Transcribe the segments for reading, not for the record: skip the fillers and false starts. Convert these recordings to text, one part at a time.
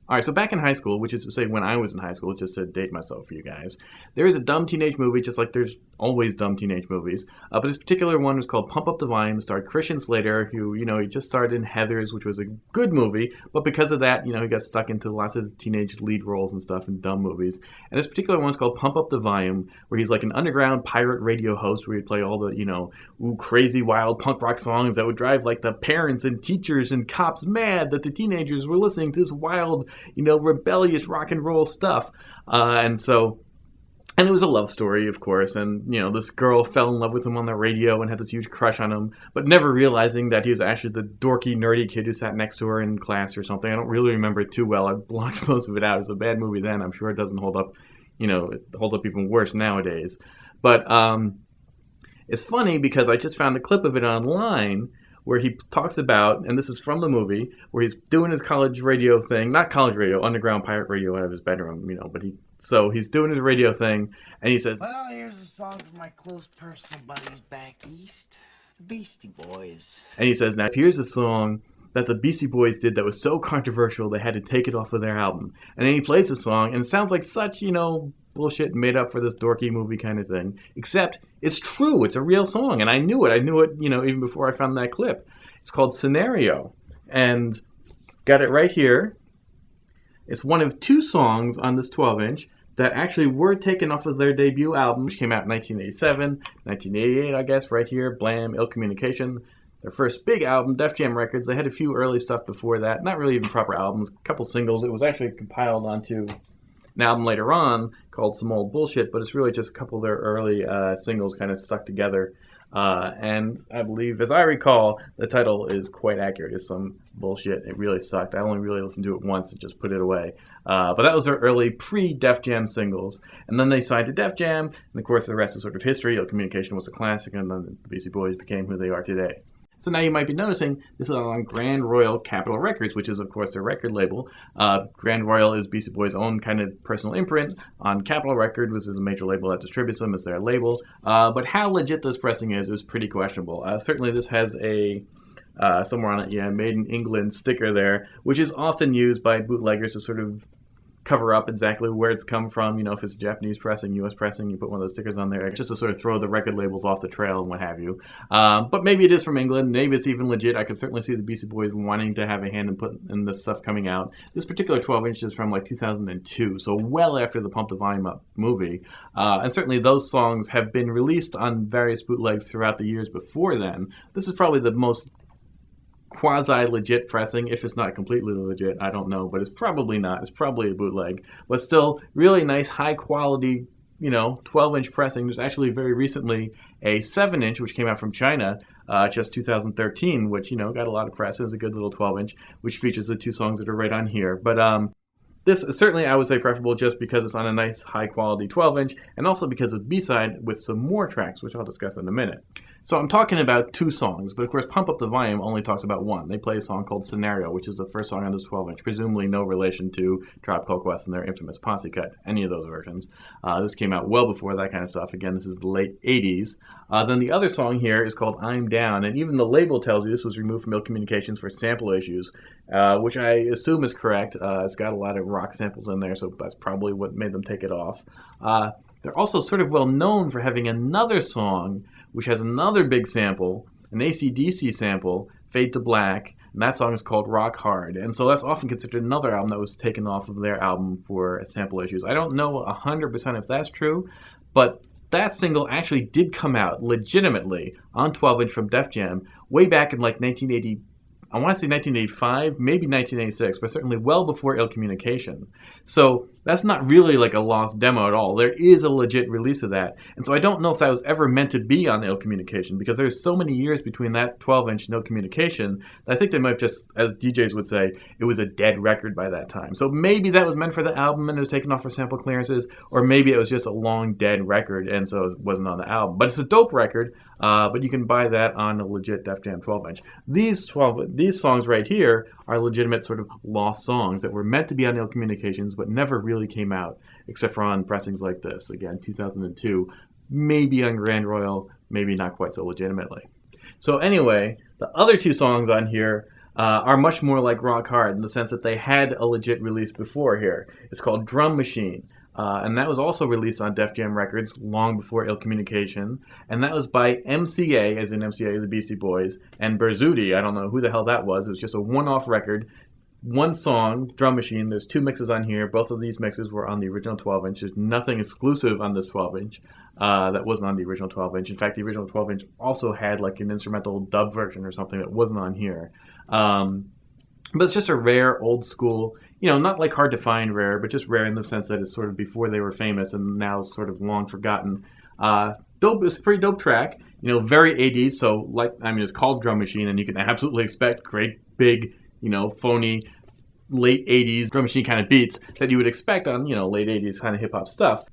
All right, so back in high school, which is to say when I was in high school, just to date myself for you guys, there is a dumb teenage movie, just like there's always dumb teenage movies. But this particular one was called Pump Up the Volume, starred Christian Slater, who, he just starred in Heathers, which was a good movie. But because of that, he got stuck into lots of teenage lead roles and stuff in dumb movies. And this particular one's called Pump Up the Volume, where he's like an underground pirate radio host where he'd play all the, crazy, wild punk rock songs that would drive like the parents and teachers and cops mad that the teenagers were listening to this wild, rebellious rock and roll stuff. And it was a love story, of course, and, this girl fell in love with him on the radio and had this huge crush on him, but never realizing that he was actually the dorky, nerdy kid who sat next to her in class or something. I don't really remember it too well. I blocked most of it out. It was a bad movie then. I'm sure it doesn't hold up, it holds up even worse nowadays. But it's funny because I just found a clip of it online where he talks about, and this is from the movie, where he's doing his college radio thing, not college radio, underground pirate radio out of his bedroom, but he's doing his radio thing, and he says, well, here's a song from my close personal buddies back east, the Beastie Boys. And he says, now here's a song that the Beastie Boys did that was so controversial they had to take it off of their album. And then he plays the song, and it sounds like such, bullshit made up for this dorky movie kind of thing. Except it's true. It's a real song, and I knew it. I knew it, even before I found that clip. It's called Scenario, and got it right here. It's one of two songs on this 12-inch that actually were taken off of their debut album, which came out in 1987, 1988, I guess, right here. Blam, Ill Communication. Their first big album, Def Jam Records. They had a few early stuff before that. Not really even proper albums. A couple singles. It was actually compiled onto an album later on called Some Old Bullshit, but it's really just a couple of their early singles kind of stuck together. And I believe, as I recall, the title is quite accurate. It's Some Bullshit. It really sucked. I only really listened to it once and just put it away. But that was their early pre-Def Jam singles. And then they signed to Def Jam, and of course the rest is sort of history. Ill Communication was a classic, and then the Beastie Boys became who they are today. So now you might be noticing this is on Grand Royal Capitol Records, which is, of course, their record label. Grand Royal is Beastie Boys' own kind of personal imprint. On Capitol Records, which is a major label that distributes them, is their label. But how legit this pressing is pretty questionable. Certainly this has a somewhere on it, Made in England sticker there, which is often used by bootleggers to sort of cover up exactly where it's come from. If it's Japanese pressing, U.S. pressing, you put one of those stickers on there just to sort of throw the record labels off the trail and what have you. But maybe it is from England. Maybe it's even legit. I could certainly see the Beastie Boys wanting to have a hand in putting this stuff coming out. This particular 12-inch is from like 2002, so well after the Pump the Volume Up movie. And certainly those songs have been released on various bootlegs throughout the years before then. This is probably the most quasi-legit pressing. If it's not completely legit, I don't know, but it's probably not. It's probably a bootleg, but still really nice, high-quality, 12-inch pressing. There's actually very recently a 7-inch, which came out from China, just 2013, which, got a lot of press. It was a good little 12-inch, which features the two songs that are right on here. But this is certainly, I would say, preferable just because it's on a nice, high-quality 12-inch, and also because of B-side with some more tracks, which I'll discuss in a minute. So I'm talking about two songs, but of course Pump Up the Volume only talks about one. They play a song called Scenario, which is the first song on this 12-inch, presumably no relation to Tribe Called Quest and their infamous Posse Cut, any of those versions. This came out well before that kind of stuff. Again, this is the late 80s. Then the other song here is called I'm Down, and even the label tells you this was removed from Ill Communications for sample issues, which I assume is correct. It's got a lot of rock samples in there, so that's probably what made them take it off. They're also sort of well known for having another song which has another big sample, an AC/DC sample, Fade to Black, and that song is called Rock Hard. And so that's often considered another album that was taken off of their album for sample issues. I don't know 100% if that's true, but that single actually did come out legitimately on 12-inch from Def Jam way back in like 1980. I want to say 1985, maybe 1986, but certainly well before Ill Communication. So that's not really like a lost demo at all. There is a legit release of that. And so I don't know if that was ever meant to be on Ill Communication, because there's so many years between that 12-inch and Ill Communication that I think they might have just, as DJs would say, it was a dead record by that time. So maybe that was meant for the album and it was taken off for sample clearances, or maybe it was just a long dead record and so it wasn't on the album. But it's a dope record, but you can buy that on a legit Def Jam 12-inch. These songs right here are legitimate sort of lost songs that were meant to be on Ill Communications but never really came out, except for on pressings like this, again, 2002, maybe on Grand Royal, maybe not quite so legitimately. So anyway, the other two songs on here are much more like Rock Hard in the sense that they had a legit release before here. It's called Drum Machine. And that was also released on Def Jam Records long before Ill Communication. And that was by MCA, as in MCA, the Beastie Boys, and Berzudi. I don't know who the hell that was. It was just a one-off record. One song, Drum Machine. There's 2 mixes on here. Both of these mixes were on the original 12-inch. There's nothing exclusive on this 12-inch that wasn't on the original 12-inch. In fact, the original 12-inch also had like an instrumental dub version or something that wasn't on here. But it's just a rare, old school, not like hard to find rare, but just rare in the sense that it's sort of before they were famous and now sort of long forgotten. Dope. It's a pretty dope track. Very 80s. So it's called Drum Machine, and you can absolutely expect great big, phony late 80s drum machine kind of beats that you would expect on, late 80s kind of hip hop stuff.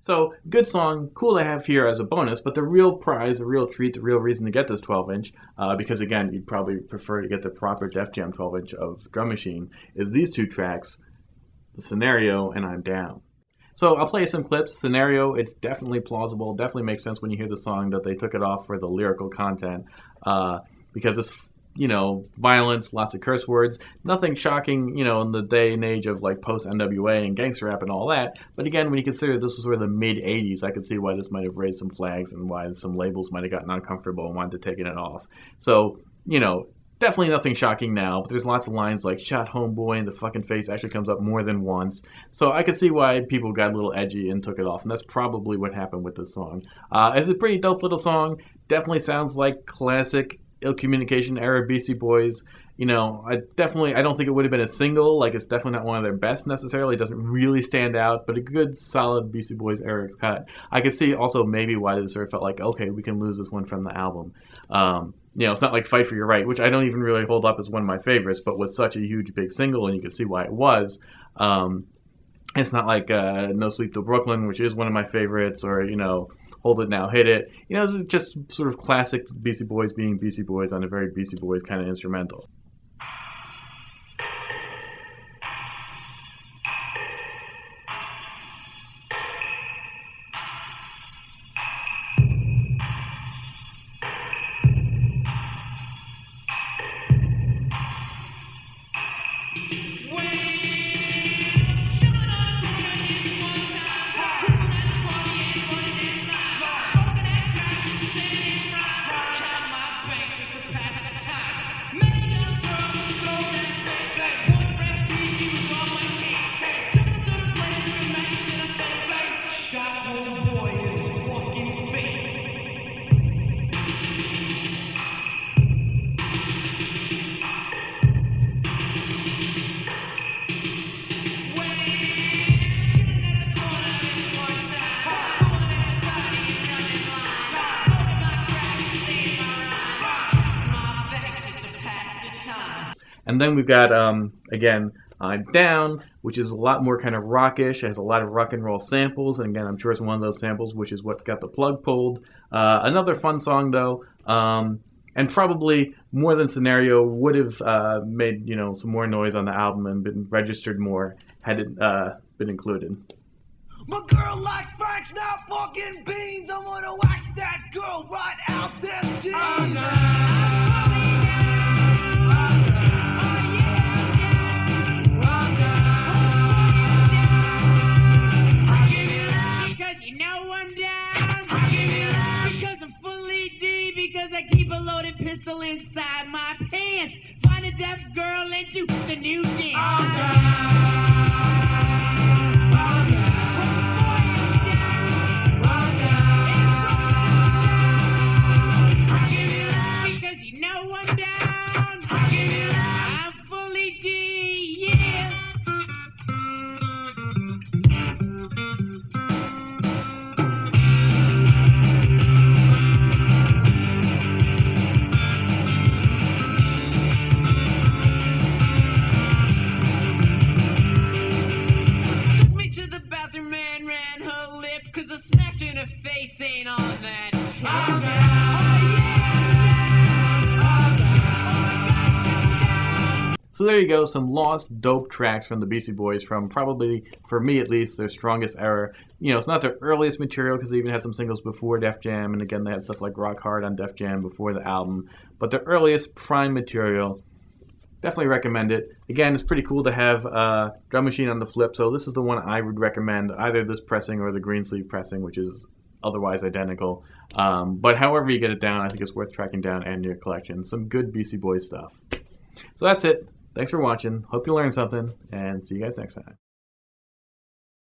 So, good song, cool to have here as a bonus, but the real prize, the real treat, the real reason to get this 12-inch, because again, you'd probably prefer to get the proper Def Jam 12-inch of Drum Machine, is these 2 tracks, The Scenario and I'm Down. So I'll play some clips. Scenario, it's definitely plausible, definitely makes sense when you hear the song that they took it off for the lyrical content, because it's violence, lots of curse words, nothing shocking, in the day and age of like post NWA and gangster rap and all that. But again, when you consider this was sort of the mid 80s, I could see why this might have raised some flags and why some labels might have gotten uncomfortable and wanted to take it off. So, definitely nothing shocking now, but there's lots of lines like shot homeboy in the fucking face actually comes up more than once. So I could see why people got a little edgy and took it off, and that's probably what happened with this song. It's a pretty dope little song. Definitely sounds like classic Ill Communication era Beastie Boys. I don't think it would have been a single. Like, it's definitely not one of their best necessarily. It doesn't really stand out, but a good, solid Beastie Boys era cut. I could see also maybe why they sort of felt like, okay, we can lose this one from the album. It's not like Fight for Your Right, which I don't even really hold up as one of my favorites, but was such a huge, big single, and you can see why it was. It's not like No Sleep Till Brooklyn, which is one of my favorites, or, Hold It Now, Hit It. This is just sort of classic Beastie Boys being Beastie Boys on a very Beastie Boys kind of instrumental. And then we've got, again, I'm Down, which is a lot more kind of rockish. It has a lot of rock and roll samples. And again, I'm sure it's one of those samples, which is what got the plug pulled. Another fun song, though. And probably more than Scenario would have made, some more noise on the album and been registered more had it been included. My girl likes Frank's not fucking beans. I'm gonna wax that girl right out them jeans. Oh, no. Because you know I'm down. Because I'm fully D. Because I keep a loaded pistol inside my pants. Find a deaf girl and do the new dance. Because you know I'm down. I'm fully D, yeah. Took me to the bathroom and ran her lip. Cause a smack in her face ain't all that So there you go, some lost dope tracks from the Beastie Boys from probably, for me at least, their strongest era. You know, it's not their earliest material because they even had some singles before Def Jam, and again, they had stuff like Rock Hard on Def Jam before the album. But their earliest prime material, definitely recommend it. Again, it's pretty cool to have Drum Machine on the flip, so this is the one I would recommend, either this pressing or the green sleeve pressing, which is otherwise identical. But however you get it down, I think it's worth tracking down and your collection. Some good Beastie Boys stuff. So that's it. Thanks for watching. Hope you learned something, and see you guys next time.